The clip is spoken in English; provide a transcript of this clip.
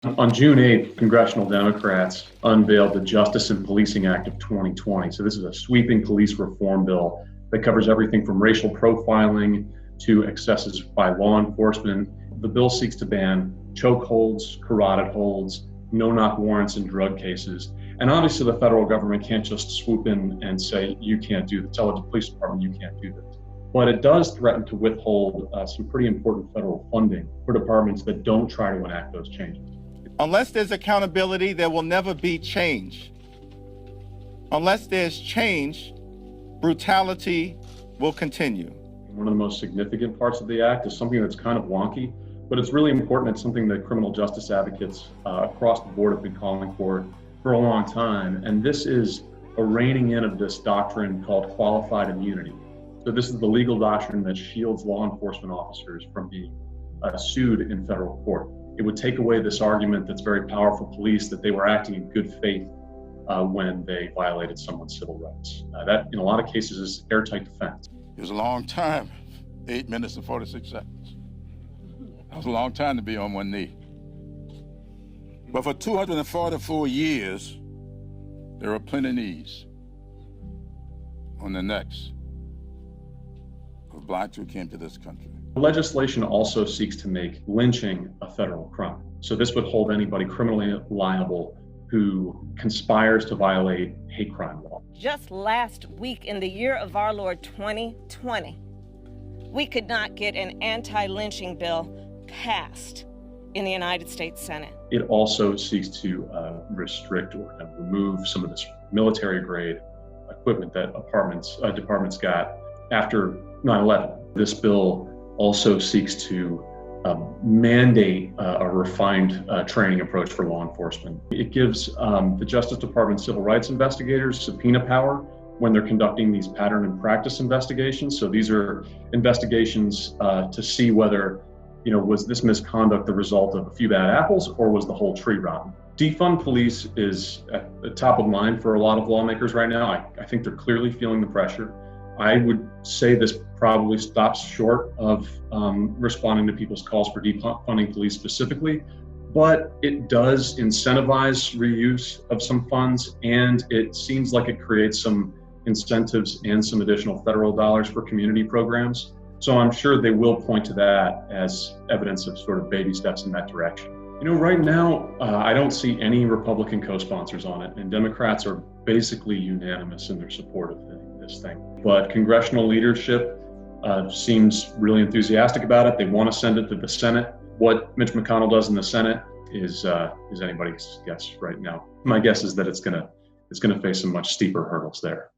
On June 8th, congressional Democrats unveiled the Justice and Policing Act of 2020. So this is a sweeping police reform bill that covers everything from racial profiling to excesses by law enforcement. The bill seeks to ban chokeholds, carotid holds, no-knock warrants in drug cases. And obviously the federal government can't just swoop in and say, you can't do this, tell the police department you can't do this. But it does threaten to withhold some pretty important federal funding for departments that don't try to enact those changes. Unless there's accountability, there will never be change. Unless there's change, brutality will continue. One of the most significant parts of the act is something that's kind of wonky, but it's really important. It's something that criminal justice advocates across the board have been calling for a long time. And this is a reining in of this doctrine called qualified immunity. So this is the legal doctrine that shields law enforcement officers from being sued in federal court. It would take away this argument that's very powerful police that they were acting in good faith when they violated someone's civil rights. That, in a lot of cases, is airtight defense. It was a long time, 8 minutes and 46 seconds. That was a long time to be on one knee. But for 244 years, there were plenty of knees on the necks of blacks who came to this country. Legislation also seeks to make lynching a federal crime. So this would hold anybody criminally liable who conspires to violate hate crime law. Just last week, in the year of our Lord 2020, we could not get an anti-lynching bill passed in the United States Senate. It also seeks to restrict or remove some of this military-grade equipment that departments got after 9/11. This bill also seeks to mandate a refined training approach for law enforcement. It gives the Justice Department civil rights investigators subpoena power when they're conducting these pattern and practice investigations. So these are investigations to see whether, was this misconduct the result of a few bad apples or was the whole tree rotten? Defund police is at the top of mind for a lot of lawmakers right now. I think they're clearly feeling the pressure. I would say this probably stops short of responding to people's calls for defunding police specifically, but it does incentivize reuse of some funds, and it seems like it creates some incentives and some additional federal dollars for community programs. So I'm sure they will point to that as evidence of sort of baby steps in that direction. Right now, I don't see any Republican co-sponsors on it, and Democrats are basically unanimous in their support of this thing. But congressional leadership seems really enthusiastic about it. They want to send it to the Senate. What Mitch McConnell does in the Senate is anybody's guess right now. My guess is that it's going to face some much steeper hurdles there.